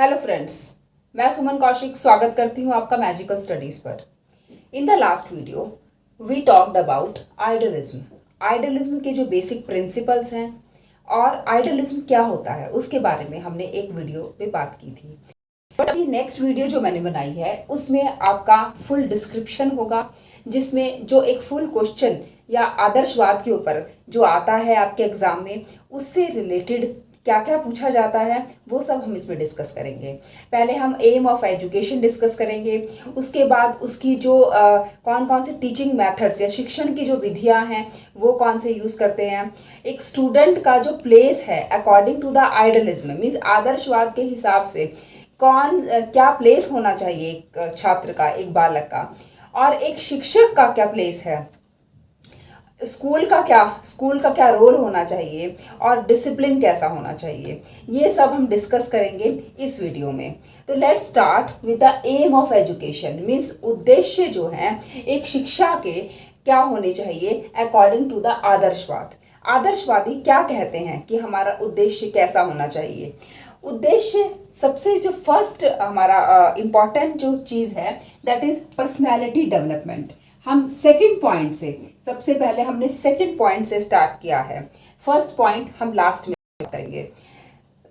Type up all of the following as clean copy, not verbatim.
Hello friends, मैं सुमन कौशिक स्वागत करती हूँ आपका मैजिकल स्टडीज़ पर। In the last video we talked about idealism. Idealism के जो बेसिक प्रिंसिपल्स हैं और आइडलिज्म क्या होता है उसके बारे में हमने एक वीडियो पे बात की थी। बट अभी नेक्स्ट वीडियो जो मैंने बनाई है उसमें आपका फुल डिस्क्रिप्शन होगा, जिसमें जो एक फुल क्वेश्चन या आदर्शवाद के ऊपर जो आता है आपके एग्जाम में, उससे रिलेटेड क्या क्या पूछा जाता है वो सब हम इसमें डिस्कस करेंगे। पहले हम एम ऑफ एजुकेशन डिस्कस करेंगे, उसके बाद उसकी जो कौन कौन से टीचिंग मेथड्स या शिक्षण की जो विधियां हैं वो कौन से यूज़ करते हैं, एक स्टूडेंट का जो प्लेस है according to the idealism means आदर्शवाद के हिसाब से कौन क्या प्लेस होना चाहिए एक छात्र का, एक बालक का, और एक शिक्षक का क्या प्लेस है, स्कूल का क्या रोल होना चाहिए और डिसिप्लिन कैसा होना चाहिए, ये सब हम डिस्कस करेंगे इस वीडियो में। तो let's start with the aim of education means उद्देश्य जो है एक शिक्षा के क्या होने चाहिए अकॉर्डिंग टू द आदर्शवाद। आदर्शवादी क्या कहते हैं कि हमारा उद्देश्य कैसा होना चाहिए। उद्देश्य सबसे जो फर्स्ट हमारा इम्पॉर्टेंट जो चीज़ है दैट इज़ पर्सनैलिटी डेवलपमेंट। हम सेकंड पॉइंट से, सबसे पहले हमने सेकंड पॉइंट से स्टार्ट किया है, फर्स्ट पॉइंट हम लास्ट में करेंगे।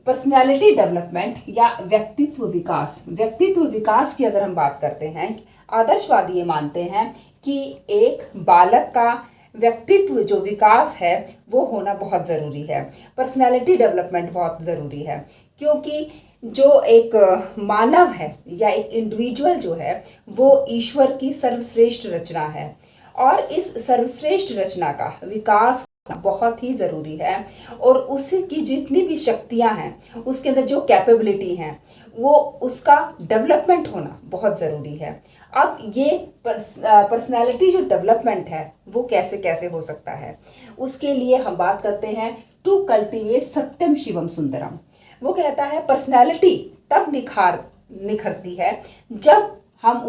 पर्सनैलिटी डेवलपमेंट या व्यक्तित्व विकास। व्यक्तित्व विकास की अगर हम बात करते हैं, आदर्शवादी ये मानते हैं कि एक बालक का व्यक्तित्व जो विकास है वो होना बहुत ज़रूरी है। पर्सनैलिटी डेवलपमेंट बहुत ज़रूरी है क्योंकि जो एक मानव है या एक इंडिविजुअल जो है वो ईश्वर की सर्वश्रेष्ठ रचना है और इस सर्वश्रेष्ठ रचना का विकास बहुत ही ज़रूरी है और उसकी जितनी भी शक्तियां हैं, उसके अंदर जो कैपेबिलिटी हैं, वो उसका डेवलपमेंट होना बहुत ज़रूरी है। अब ये पर्सनालिटी जो डेवलपमेंट है वो कैसे कैसे हो सकता है, उसके लिए हम बात करते हैं टू कल्टिवेट सत्यम शिवम सुंदरम। वो कहता है पर्सनैलिटी तब निखरती है जब हम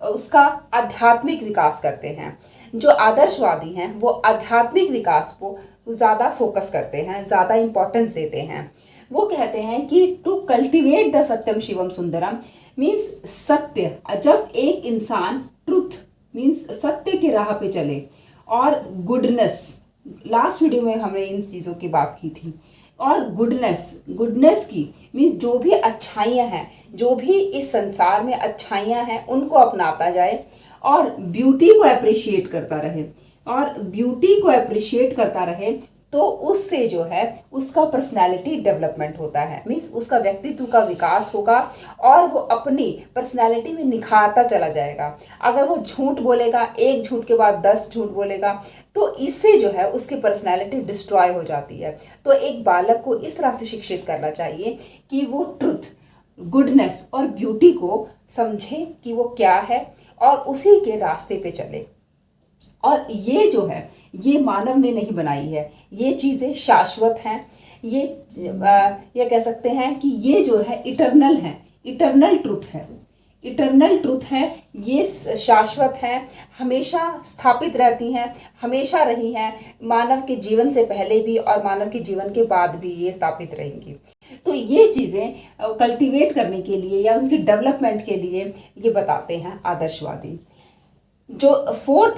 उसका आध्यात्मिक विकास करते हैं। जो आदर्शवादी हैं वो आध्यात्मिक विकास को ज़्यादा फोकस करते हैं, ज़्यादा इम्पोर्टेंस देते हैं। वो कहते हैं कि टू कल्टिवेट द सत्यम शिवम सुंदरम मीन्स सत्य, जब एक इंसान ट्रुथ मीन्स सत्य के राह पे चले, और गुडनेस, लास्ट वीडियो में हमने इन चीज़ों की बात की थी, और गुडनेस की मीन्स जो भी अच्छाइयाँ हैं, जो भी इस संसार में अच्छाइयाँ हैं उनको अपनाता जाए और ब्यूटी को अप्रिशिएट करता रहे, तो उससे जो है उसका पर्सनालिटी डेवलपमेंट होता है मीन्स उसका व्यक्तित्व का विकास होगा और वो अपनी पर्सनालिटी में निखारता चला जाएगा। अगर वो झूठ बोलेगा, एक झूठ के बाद 10 झूठ बोलेगा, तो इससे जो है उसकी पर्सनालिटी डिस्ट्रॉय हो जाती है। तो एक बालक को इस तरह से शिक्षित करना चाहिए कि वो ट्रुथ, गुडनेस और ब्यूटी को समझे कि वो क्या है और उसी के रास्ते पे चले। और ये जो है ये मानव ने नहीं बनाई है, ये चीज़ें शाश्वत हैं, ये कह सकते हैं कि ये जो है इटरनल है, इटरनल ट्रुथ है, ये शाश्वत है, हमेशा स्थापित रहती हैं, हमेशा रही हैं, मानव के जीवन से पहले भी और मानव के जीवन के बाद भी ये स्थापित रहेंगी। तो ये चीज़ें कल्टीवेट करने के लिए या उनकी डेवलपमेंट के लिए ये बताते हैं आदर्शवादी। जो फोर्थ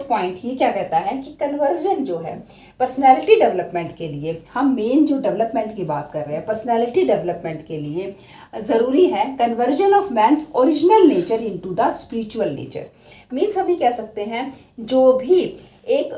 पॉइंट ये क्या कहता है कि कन्वर्जन जो है पर्सनैलिटी डेवलपमेंट के लिए, हम मेन जो डेवलपमेंट की बात कर रहे हैं पर्सनैलिटी डेवलपमेंट के लिए ज़रूरी है conversion of man's original nature into the spiritual nature. Means हम ये कह सकते हैं जो भी एक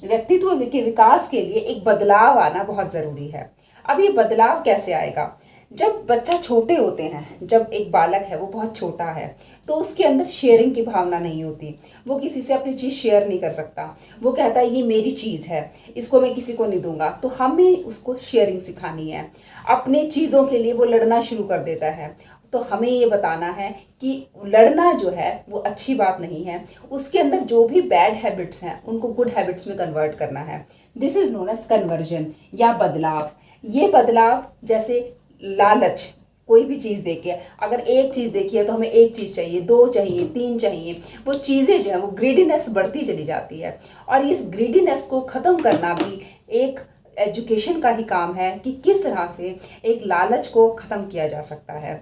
व्यक्तित्व के विकास के लिए एक बदलाव आना बहुत ज़रूरी है। अब ये बदलाव कैसे आएगा? जब बच्चा छोटे होते हैं, जब एक बालक है वो बहुत छोटा है तो उसके अंदर शेयरिंग की भावना नहीं होती, वो किसी से अपनी चीज़ शेयर नहीं कर सकता, वो कहता है ये मेरी चीज़ है, इसको मैं किसी को नहीं दूंगा। तो हमें उसको शेयरिंग सिखानी है, अपने चीज़ों के लिए वो लड़ना शुरू कर देता है। तो हमें ये बताना है कि लड़ना जो है वो अच्छी बात नहीं है, उसके अंदर जो भी बैड हैबिट्स हैं उनको गुड हैबिट्स में कन्वर्ट करना है। This is known as conversion या बदलाव। ये बदलाव जैसे लालच, कोई भी चीज़ देखिए, अगर एक चीज़ देखिए तो हमें एक चीज़ चाहिए, 2 चाहिए, 3 चाहिए, वो चीज़ें जो है वो ग्रीडीनेस बढ़ती चली जाती है और इस ग्रीडीनेस को ख़त्म करना भी एक एजुकेशन का ही काम है कि किस तरह से एक लालच को ख़त्म किया जा सकता है।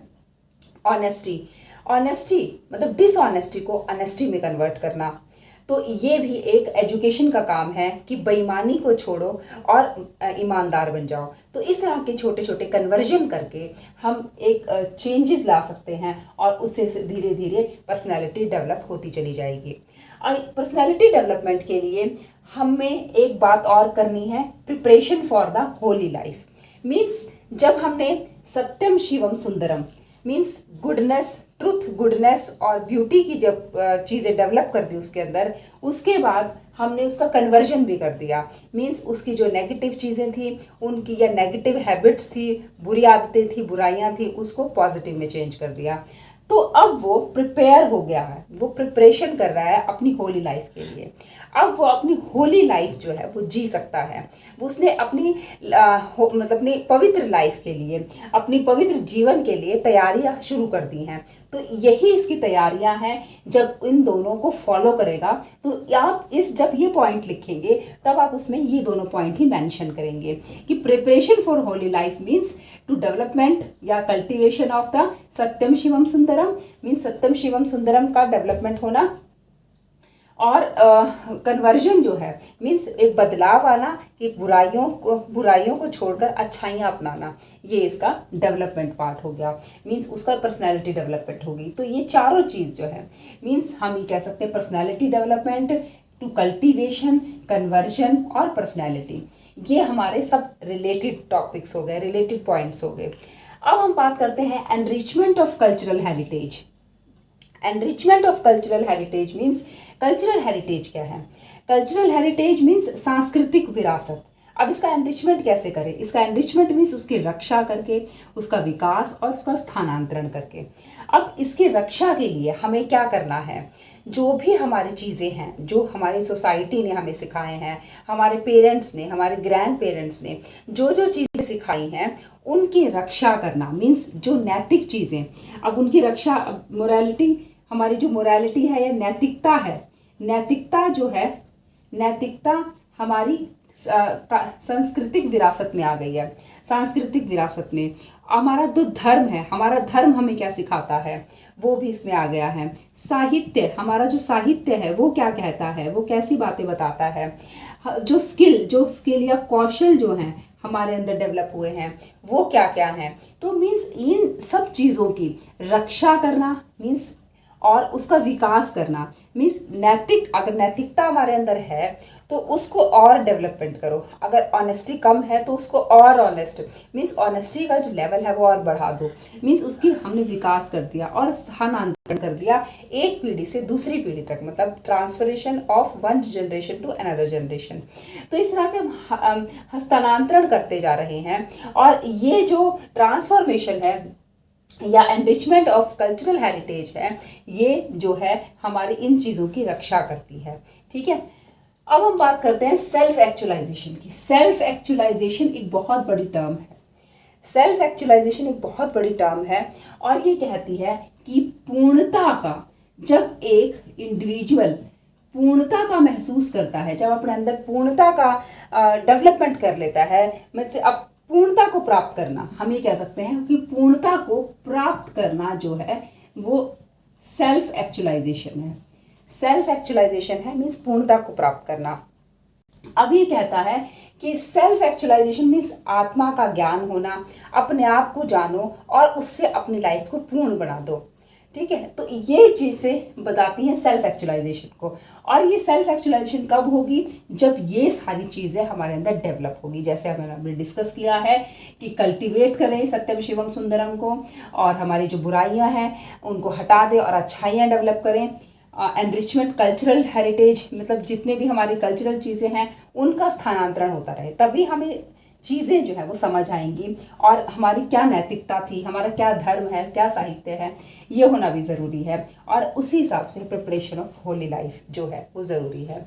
ऑनेस्टी, ऑनेस्टी मतलब डिसऑनेस्टी को ऑनेस्टी में कन्वर्ट करना, तो ये भी एक एजुकेशन का काम है कि बेईमानी को छोड़ो और ईमानदार बन जाओ। तो इस तरह के छोटे छोटे कन्वर्जन करके हम एक चेंजेस ला सकते हैं और उससे धीरे धीरे पर्सनैलिटी डेवलप होती चली जाएगी। और पर्सनैलिटी डेवलपमेंट के लिए हमें एक बात और करनी है, preparation for the holy life. Means जब हमने सत्यम शिवम सुंदरम मीन्स गुडनेस, ट्रुथ, गुडनेस और ब्यूटी की जब चीज़ें डेवलप कर दी उसके अंदर, उसके बाद हमने उसका कन्वर्जन भी कर दिया। मीन्स उसकी जो नेगेटिव चीज़ें थी उनकी, या नेगेटिव हैबिट्स थी, बुरी आदतें थी, बुराइयां थी, उसको पॉजिटिव में चेंज कर दिया। तो अब वो प्रिपेयर हो गया है, वो प्रिपरेशन कर रहा है अपनी होली लाइफ के लिए। अब वो अपनी होली लाइफ जो है वो जी सकता है। वो उसने अपनी मतलब अपनी पवित्र लाइफ के लिए, अपनी पवित्र जीवन के लिए तैयारियां शुरू कर दी हैं। तो यही इसकी तैयारियां हैं। जब इन दोनों को फॉलो करेगा तो आप जब ये पॉइंट लिखेंगे तब आप उसमें ये दोनों पॉइंट ही मेंशन करेंगे कि preparation for holy life means to development या कल्टिवेशन ऑफ द सत्यम शिवम सुंदरम, मीन्स सत्यम शिवम सुंदरम का डेवलपमेंट होना, और कन्वर्जन जो है मीन्स एक बदलाव आना कि बुराइयों को छोड़कर अच्छाइयाँ अपनाना, ये इसका डेवलपमेंट पार्ट हो गया। मीन्स उसका पर्सनैलिटी डेवलपमेंट होगी। तो ये चारों चीज़ जो है मीन्स हम ये कह सकते हैं personality development to cultivation, conversion और पर्सनैलिटी, ये हमारे सब रिलेटेड टॉपिक्स हो गए, रिलेटेड पॉइंट्स हो गए। अब हम बात करते हैं enrichment of cultural heritage. Enrichment of cultural heritage means, cultural heritage क्या है? कल्चरल हेरिटेज मीन्स सांस्कृतिक विरासत। अब इसका एनरिचमेंट कैसे करें? इसका एनरिचमेंट मीन्स उसकी रक्षा करके, उसका विकास और उसका स्थानांतरण करके। अब इसकी रक्षा के लिए हमें क्या करना है? जो भी हमारी चीज़ें हैं, जो हमारी सोसाइटी ने हमें सिखाए हैं, हमारे पेरेंट्स ने, हमारे ग्रैंड पेरेंट्स ने जो जो चीज़ें सिखाई हैं उनकी रक्षा करना मीन्स जो नैतिक चीज़ें, अब उनकी रक्षा, मोरालिटी, हमारी जो मोरालिटी है या नैतिकता है, नैतिकता जो है, नैतिकता हमारी सांस्कृतिक विरासत में आ गई है। सांस्कृतिक विरासत में हमारा जो धर्म है, हमारा धर्म हमें क्या सिखाता है वो भी इसमें आ गया है। साहित्य, हमारा जो साहित्य है वो क्या कहता है, वो कैसी बातें बताता है। जो स्किल या कौशल जो हैं हमारे अंदर डेवलप हुए हैं वो क्या क्या हैं। तो मीन्स इन सब चीज़ों की रक्षा करना मीन्स और उसका विकास करना मीन्स नैतिक, अगर नैतिकता हमारे अंदर है तो उसको और डेवलपमेंट करो। अगर ऑनेस्टी कम है तो उसको और ऑनेस्ट मीन्स ऑनेस्टी का जो लेवल है वो और बढ़ा दो। मीन्स उसकी हमने विकास कर दिया और स्थानांतरण कर दिया एक पीढ़ी से दूसरी पीढ़ी तक, मतलब transferation of one generation to another generation. तो इस तरह से हम हस्तांतरण करते जा रहे हैं। और ये जो ट्रांसफॉर्मेशन है या एनरिचमेंट ऑफ कल्चरल हेरिटेज है, ये जो है हमारी इन चीज़ों की रक्षा करती है। ठीक है, अब हम बात करते हैं सेल्फ एक्चुअलाइजेशन की। सेल्फ एक्चुअलाइजेशन एक बहुत बड़ी टर्म है। सेल्फ एक्चुअलाइजेशन एक बहुत बड़ी टर्म है और ये कहती है कि पूर्णता का, जब एक इंडिविजुअल पूर्णता का महसूस करता है, जब अपने अंदर पूर्णता का डेवलपमेंट कर लेता है, मतलब अब पूर्णता को प्राप्त करना, हम ये कह सकते हैं कि पूर्णता को प्राप्त करना जो है वो सेल्फ एक्चुअलाइजेशन है। सेल्फ एक्चुअलाइजेशन है मीन्स पूर्णता को प्राप्त करना। अब ये कहता है कि सेल्फ एक्चुअलाइजेशन मीन्स आत्मा का ज्ञान होना, अपने आप को जानो और उससे अपनी लाइफ को पूर्ण बना दो। ठीक है, तो ये चीज़ें बताती हैं सेल्फ एक्चुअलाइजेशन को। और ये सेल्फ एक्चुअलाइजेशन कब होगी? जब ये सारी चीज़ें हमारे अंदर डेवलप होगी। जैसे हमने डिस्कस किया है कि कल्टीवेट करें सत्यम शिवम सुंदरम को, और हमारी जो बुराइयां हैं उनको हटा दें और अच्छाइयाँ डेवलप करें। एनरिचमेंट कल्चरल हेरिटेज, मतलब जितने भी हमारी कल्चरल चीज़ें हैं उनका स्थानांतरण होता रहे, तभी हमें चीज़ें जो है वो समझ आएंगी और हमारी क्या नैतिकता थी, हमारा क्या धर्म है, क्या साहित्य है, ये होना भी ज़रूरी है। और उसी हिसाब से प्रिपरेशन ऑफ होली लाइफ जो है वो ज़रूरी है।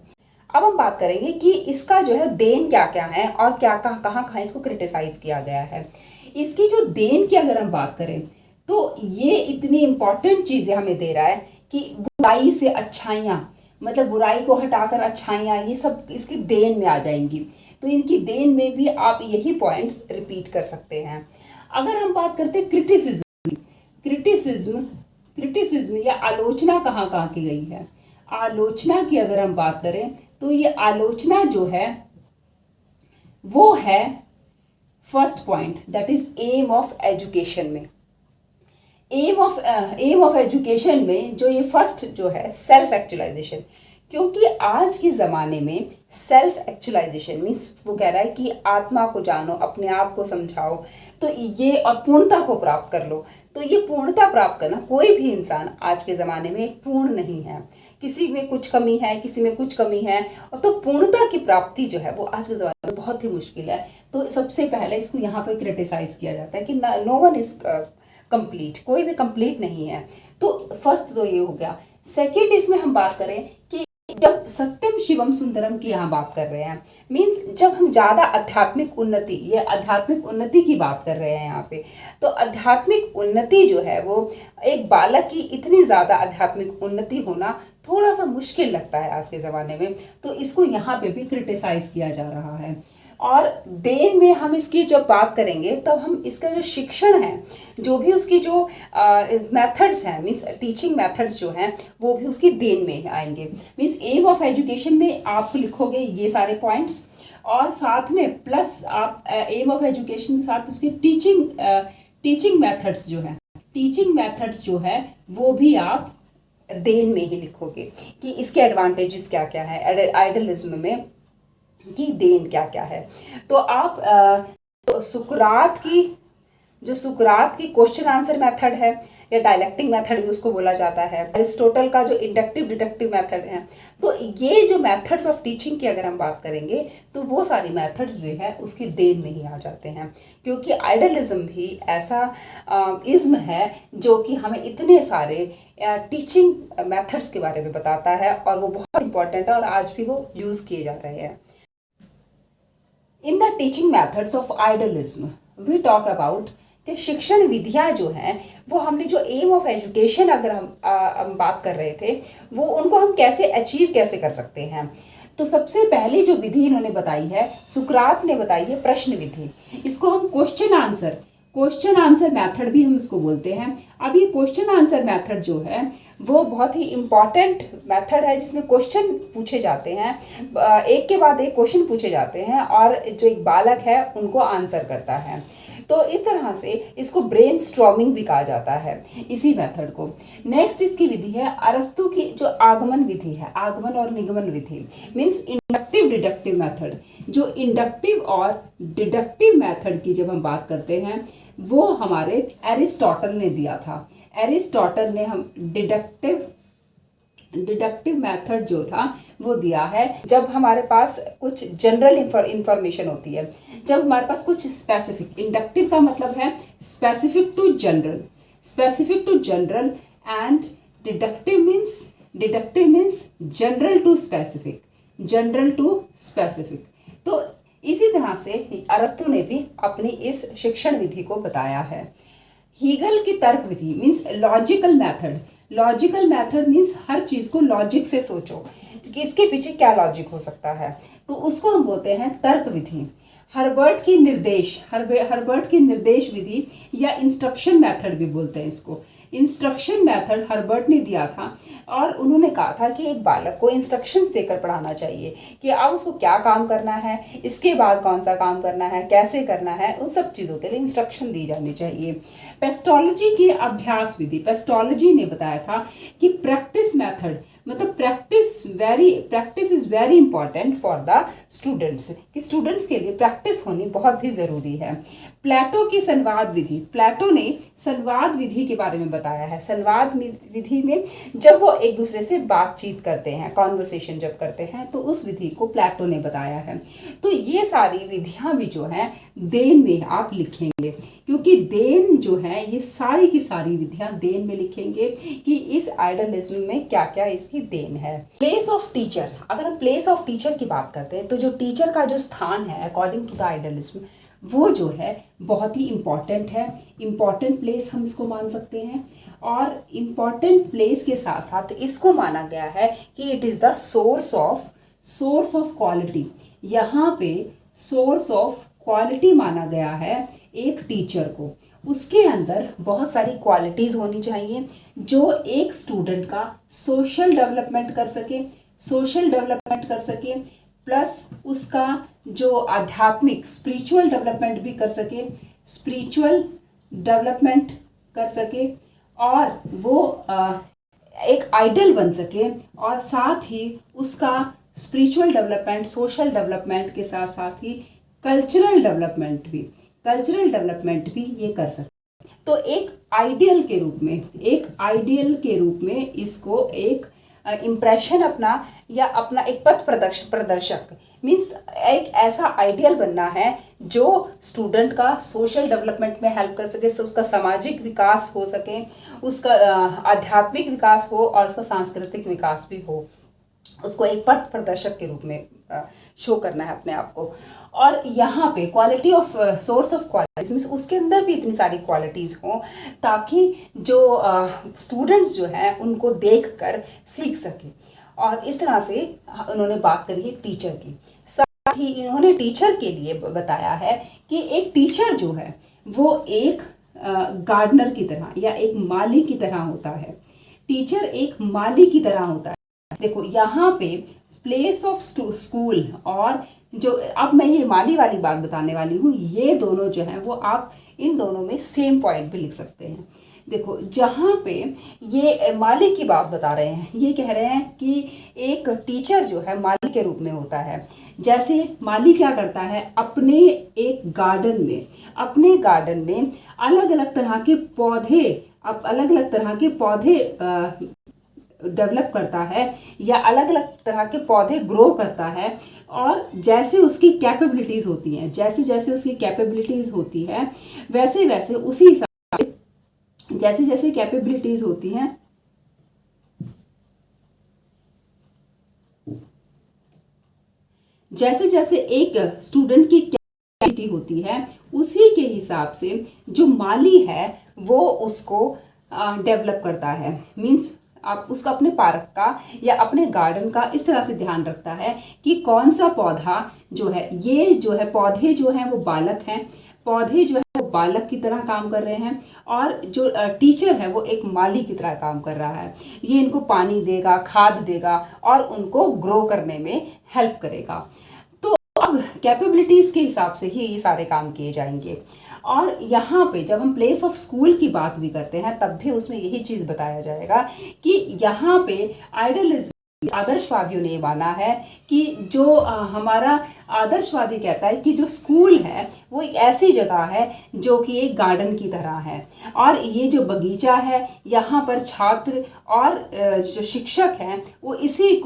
अब हम बात करेंगे कि इसका जो है देन क्या क्या है और क्या कहाँ कहाँ इसको क्रिटिसाइज किया गया है। इसकी जो देन की अगर हम बात करें तो ये इतनी इम्पॉर्टेंट चीज़ें हमें दे रहा है कि बुराई से अच्छाइयाँ, मतलब बुराई को हटाकर अच्छाइयाँ, ये सब इसकी देन में आ जाएंगी। तो इनकी देन में भी आप यही पॉइंट्स रिपीट कर सकते हैं। अगर हम बात करते हैं क्रिटिसिज्म, क्रिटिसिज्म क्रिटिसिज्म या आलोचना कहाँ कहाँ की गई है। आलोचना की अगर हम बात करें तो ये आलोचना जो है वो है first point, that is aim of education में। एम ऑफ एजुकेशन में जो ये फर्स्ट जो है सेल्फ एक्चुअलाइजेशन, क्योंकि आज के ज़माने में सेल्फ एक्चुअलाइजेशन मीन्स वो कह रहा है कि आत्मा को जानो, अपने आप को समझाओ, तो ये और पूर्णता को प्राप्त कर लो। तो ये पूर्णता प्राप्त करना, कोई भी इंसान आज के ज़माने में पूर्ण नहीं है, किसी में कुछ कमी है, किसी में कुछ कमी है, और तो पूर्णता की प्राप्ति जो है वो आज के ज़माने में बहुत ही मुश्किल है। तो सबसे पहले इसको यहाँ पे क्रिटिसाइज किया जाता है कि नो वन इज कंप्लीट, कोई भी कंप्लीट नहीं है। तो फर्स्ट तो ये हो गया। सेकेंड, इसमें हम बात करें कि जब सत्यम शिवम सुंदरम की यहाँ बात कर रहे हैं, मीन्स जब हम ज़्यादा आध्यात्मिक उन्नति, ये आध्यात्मिक उन्नति की बात कर रहे हैं यहाँ पे, तो आध्यात्मिक उन्नति जो है वो एक बालक की इतनी ज़्यादा आध्यात्मिक उन्नति होना थोड़ा सा मुश्किल लगता है आज के ज़माने में। तो इसको यहाँ पे भी क्रिटिसाइज किया जा रहा है। और देन में हम इसकी जब बात करेंगे तब हम इसका जो शिक्षण है, जो भी उसकी जो मेथड्स हैं, मीन्स टीचिंग मेथड्स जो हैं, वो भी उसकी देन में आएंगे। मीन्स एम ऑफ एजुकेशन में आप लिखोगे ये सारे पॉइंट्स, और साथ में प्लस आप एम ऑफ एजुकेशन के साथ उसकी टीचिंग मेथड्स जो है, टीचिंग मेथड्स जो है वो भी आप देन में ही लिखोगे कि इसके एडवांटेजेस क्या क्या है, आइडलिज्म में की देन क्या क्या है। तो आप सुकरात की क्वेश्चन आंसर मेथड है, या डायलेक्टिक मेथड भी उसको बोला जाता है, अरिस्टोटल का जो इंडक्टिव डिडक्टिव मेथड है, तो ये जो मेथड्स ऑफ टीचिंग की अगर हम बात करेंगे तो वो सारी मेथड्स जो है उसकी देन में ही आ जाते हैं। क्योंकि आइडलिज्म भी ऐसा इज्म है जो कि हमें इतने सारे टीचिंग मेथड्स के बारे में बताता है, और वो बहुत इंपॉर्टेंट है और आज भी वो यूज़ किए जा रहे हैं। In the teaching methods of idealism we talk about कि शिक्षण विधियाँ जो हैं वो हमने जो एम ऑफ एजुकेशन अगर हम बात कर रहे थे, वो उनको हम कैसे अचीव कैसे कर सकते हैं। तो सबसे पहली जो विधि इन्होंने बताई है, सुकरात ने बताई है प्रश्न विधि। इसको हम क्वेश्चन आंसर मेथड भी हम इसको बोलते हैं। अब ये क्वेश्चन आंसर मेथड जो है वो बहुत ही इम्पॉर्टेंट मेथड है, जिसमें क्वेश्चन पूछे जाते हैं, एक के बाद एक क्वेश्चन पूछे जाते हैं, और जो एक बालक है उनको आंसर करता है। तो इस तरह से इसको ब्रेन स्ट्रॉमिंग भी कहा जाता है, इसी मेथड को। नेक्स्ट इसकी विधि है अरस्तु की जो आगमन विधि है, आगमन और निगमन विधि, मीन्स इंडक्टिव डिडक्टिव मेथड। जो इंडक्टिव और डिडक्टिव मेथड की जब हम बात करते हैं वो हमारे एरिस्टोटल ने दिया था। एरिस्टोटल ने हम डिडक्टिव मेथड जो था वो दिया है जब हमारे पास कुछ जनरल इंफॉर्मेशन होती है, जब हमारे पास कुछ स्पेसिफिक। इंडक्टिव का मतलब है specific to general, and deductive means general to specific. तो इसी तरह से अरस्तु ने भी अपनी इस शिक्षण विधि को बताया है। हीगल की तर्क विधि मीन्स लॉजिकल मेथड मीन्स हर चीज़ को लॉजिक से सोचो कि इसके पीछे क्या लॉजिक हो सकता है, तो उसको हम बोलते हैं तर्क विधि। हर्बर्ट की निर्देश विधि या इंस्ट्रक्शन मेथड भी बोलते हैं इसको। इंस्ट्रक्शन मेथड हर्बर्ट ने दिया था, और उन्होंने कहा था कि एक बालक को इंस्ट्रक्शंस देकर पढ़ाना चाहिए कि अब उसको क्या काम करना है, इसके बाद कौन सा काम करना है, कैसे करना है, उन सब चीज़ों के लिए इंस्ट्रक्शन दी जानी चाहिए। पेस्टोलॉजी की अभ्यास विधि, पेस्टोलॉजी ने बताया था कि प्रैक्टिस मेथड मतलब practice is very important for the students, कि स्टूडेंट्स के लिए प्रैक्टिस होनी बहुत ही ज़रूरी है। प्लेटो की संवाद विधि, प्लेटो ने संवाद विधि के बारे में बताया है। संवाद विधि में जब वो एक दूसरे से बातचीत करते हैं, कॉन्वर्सेशन जब करते हैं, तो उस विधि को प्लेटो ने बताया है। तो ये सारी विधियाँ भी जो हैं देन में आप लिखेंगे, क्योंकि देन जो है ये सारी की सारी विधियाँ देन में लिखेंगे कि इस आइडलिज्म में क्या क्या इसकी देन है। प्लेस ऑफ टीचर, अगर हम प्लेस ऑफ टीचर की बात करते हैं तो जो टीचर का जो स्थान है अकॉर्डिंग टू द आइडलिज्म, वो जो है बहुत ही इम्पॉर्टेंट है। इम्पॉर्टेंट प्लेस हम इसको मान सकते हैं, और इम्पॉर्टेंट प्लेस के साथ साथ इसको माना गया है कि it is the source of quality. यहाँ पे सोर्स ऑफ क्वालिटी माना गया है एक टीचर को। उसके अंदर बहुत सारी क्वालिटीज़ होनी चाहिए जो एक स्टूडेंट का सोशल डेवलपमेंट कर सके, प्लस उसका जो आध्यात्मिक स्पिरिचुअल डेवलपमेंट भी कर सके और वो एक आइडल बन सके, और साथ ही उसका स्पिरिचुअल डेवलपमेंट, सोशल डेवलपमेंट के साथ साथ ही कल्चरल डेवलपमेंट भी ये कर सकते। तो एक आइडियल के रूप में इसको एक इम्प्रेशन अपना एक पथ प्रदर्शक मीन्स एक ऐसा आइडियल बनना है जो स्टूडेंट का सोशल डेवलपमेंट में हेल्प कर सके, उसका सामाजिक विकास हो सके, उसका आध्यात्मिक विकास हो और उसका सांस्कृतिक विकास भी हो। उसको एक पथ प्रदर्शक के रूप में शो करना है अपने आप को। और यहाँ पे quality of source of qualities means उसके अंदर भी इतनी सारी क्वालिटीज़ हों ताकि जो स्टूडेंट्स जो हैं उनको देखकर सीख सके। और इस तरह से उन्होंने बात करी है टीचर की। साथ ही इन्होंने टीचर के लिए बताया है कि एक टीचर जो है वो एक गार्डनर की तरह या एक माली की तरह होता है। टीचर एक माली की तरह होता है। देखो यहाँ पे प्लेस ऑफ स्कूल और जो अब मैं ये माली वाली बात बताने वाली हूँ, ये दोनों जो हैं वो आप इन दोनों में सेम पॉइंट भी लिख सकते हैं। देखो जहाँ पे ये माली की बात बता रहे हैं, ये कह रहे हैं कि एक टीचर जो है माली के रूप में होता है। जैसे माली क्या करता है, अपने गार्डन में अलग अलग तरह के पौधे डेवलप करता है या अलग अलग तरह के पौधे ग्रो करता है। और जैसे उसकी कैपेबिलिटीज़ होती हैं, वैसे वैसे उसी हिसाब से जैसे कैपेबिलिटीज़ होती हैं जैसे एक स्टूडेंट की कैपेबिलिटी होती है उसी के हिसाब से जो माली है वो उसको डेवलप करता है। मीन्स आप उसका अपने पार्क का या अपने गार्डन का इस तरह से ध्यान रखता है कि कौन सा पौधा जो है, ये जो है पौधे जो हैं वो बालक हैं, पौधे जो है वो बालक की तरह काम कर रहे हैं, और जो टीचर है वो एक माली की तरह काम कर रहा है। ये इनको पानी देगा, खाद देगा और उनको ग्रो करने में हेल्प करेगा। तो अब कैपेबिलिटीज़ के हिसाब से ही ये सारे काम किए जाएंगे। और यहाँ पे जब हम प्लेस ऑफ स्कूल की बात भी करते हैं तब भी उसमें यही चीज़ बताया जाएगा कि यहाँ पे आइडियलिज्म, आदर्शवादियों ने ये माना है कि जो हमारा आदर्शवादी कहता है कि जो स्कूल है वो एक ऐसी जगह है जो कि एक गार्डन की तरह है, और ये जो बगीचा है यहाँ पर छात्र और जो शिक्षक हैं वो इसी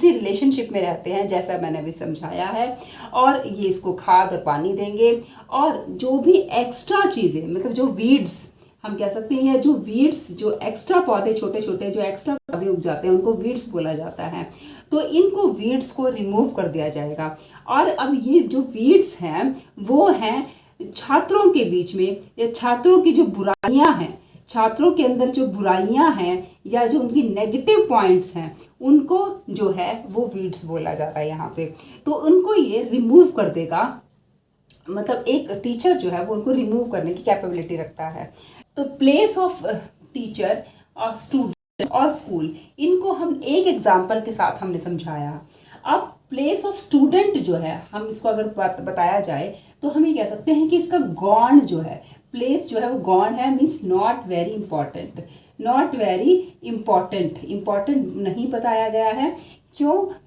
रिलेशनशिप में रहते हैं जैसा मैंने अभी समझाया है। और ये इसको खाद और पानी देंगे, और जो भी एक्स्ट्रा चीज़ें मतलब जो वीड्स हम कह सकते हैं, जो वीड्स, जो एक्स्ट्रा पौधे, छोटे छोटे जो एक्स्ट्रा पौधे उग जाते हैं उनको वीड्स बोला जाता है। तो इनको वीड्स को रिमूव कर दिया जाएगा। और अब ये जो वीड्स हैं वो हैं छात्रों के बीच में, या छात्रों की जो बुराइयां हैं, छात्रों के अंदर जो बुराइयां हैं या जो उनकी नेगेटिव पॉइंट्स हैं उनको जो है वो वीड्स बोला जा रहा है यहाँ पे। तो उनको ये रिमूव कर देगा, मतलब एक टीचर जो है वो उनको रिमूव करने की कैपेबिलिटी रखता है। तो प्लेस ऑफ टीचर और स्टूडेंट और स्कूल, इनको हम एक एग्जाम्पल के साथ हमने समझाया। अब प्लेस ऑफ स्टूडेंट जो है, हम इसको अगर बताया जाए तो हम ये कह सकते हैं कि इसका गौण जो है, प्लेस जो है वो गौण है, मीन्स नॉट वेरी इम्पॉर्टेंट नहीं बताया गया है।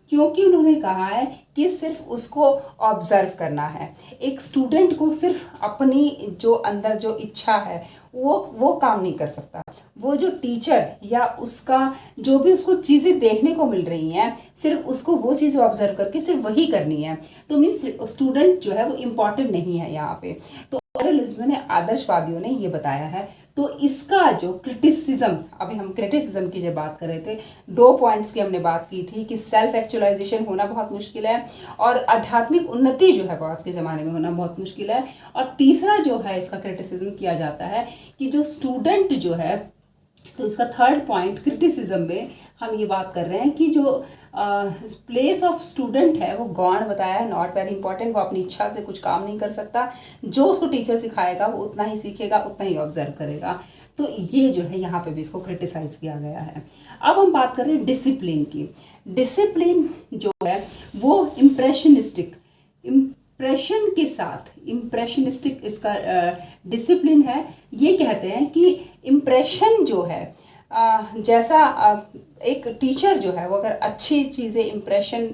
क्योंकि उन्होंने कहा है कि सिर्फ उसको ऑब्जर्व करना है। एक स्टूडेंट को सिर्फ अपनी जो अंदर जो इच्छा है वो काम नहीं कर सकता। वो जो टीचर या उसका जो भी उसको चीज़ें देखने को मिल रही हैं, सिर्फ उसको वो चीज़ें ऑब्जर्व करके सिर्फ वही करनी है। तो मीन्स स्टूडेंट जो है वो इम्पॉर्टेंट नहीं है यहाँ पे। तो आइडियलिज्म ने, आदर्शवादियों ने ये बताया है। तो इसका जो क्रिटिसिज्म, अभी हम क्रिटिसिज्म की जब बात कर रहे थे, 2 पॉइंट्स की हमने बात की थी कि सेल्फ एक्चुअलाइजेशन होना बहुत मुश्किल है और आध्यात्मिक उन्नति जो है वो आज के ज़माने में होना बहुत मुश्किल है। और तीसरा जो है इसका क्रिटिसिज्म किया जाता है कि जो स्टूडेंट जो है तो इसका थर्ड पॉइंट क्रिटिसिज्म में हम ये बात कर रहे हैं कि जो प्लेस ऑफ स्टूडेंट है वो गौण बताया है, नॉट वेरी इंपॉर्टेंट। वो अपनी इच्छा से कुछ काम नहीं कर सकता, जो उसको टीचर सिखाएगा वो उतना ही सीखेगा, उतना ही ऑब्जर्व करेगा। तो ये जो है यहाँ पे भी इसको क्रिटिसाइज किया गया है। अब हम बात कर रहे हैं डिसिप्लिन की। डिसिप्लिन जो है वो इम्प्रेशन के साथ, इम्प्रेशनिस्टिक इसका डिसिप्लिन है। ये कहते हैं कि इम्प्रेशन जो है जैसा एक टीचर जो है वो अगर अच्छी चीज़ें इम्प्रेशन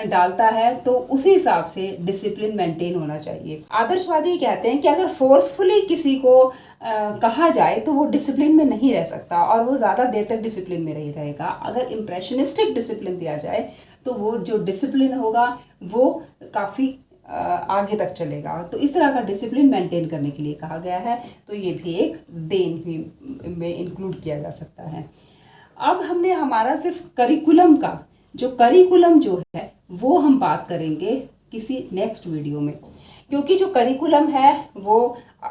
डालता है तो उसी हिसाब से डिसिप्लिन मेंटेन होना चाहिए। आदर्शवादी कहते हैं कि अगर फोर्सफुली किसी को कहा जाए तो वो डिसिप्लिन में नहीं रह सकता और वो ज़्यादा देर तक डिसिप्लिन में नहीं रहेगा। अगर इम्प्रेशनिस्टिक डिसिप्लिन दिया जाए तो वो जो डिसिप्लिन होगा वो काफ़ी आगे तक चलेगा। तो इस तरह का डिसिप्लिन मेंटेन करने के लिए कहा गया है। तो ये भी एक देन ही में इंक्लूड किया जा सकता है। अब हमने हमारा सिर्फ करिकुलम का जो है वो हम बात करेंगे किसी नेक्स्ट वीडियो में, क्योंकि जो करिकुलम है वो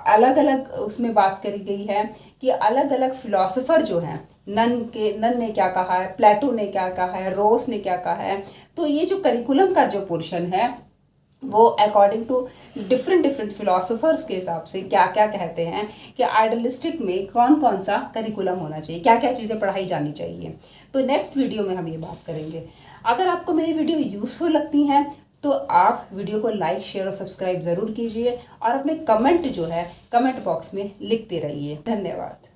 अलग अलग उसमें बात करी गई है कि अलग अलग फिलोसोफर जो हैं, नन ने क्या कहा है, प्लेटो ने क्या कहा है, रोस ने क्या कहा है। तो ये जो करिकुलम का जो पोर्शन है वो अकॉर्डिंग टू डिफरेंट फिलोसोफर्स के हिसाब से क्या क्या कहते हैं कि आइडियलिस्टिक में कौन कौन सा करिकुलम होना चाहिए, क्या क्या चीज़ें पढ़ाई जानी चाहिए। तो नेक्स्ट वीडियो में हम ये बात करेंगे। अगर आपको मेरी वीडियो यूज़फुल लगती हैं तो आप वीडियो को लाइक, शेयर और सब्सक्राइब ज़रूर कीजिए और अपने कमेंट जो है कमेंट बॉक्स में लिखते रहिए। धन्यवाद।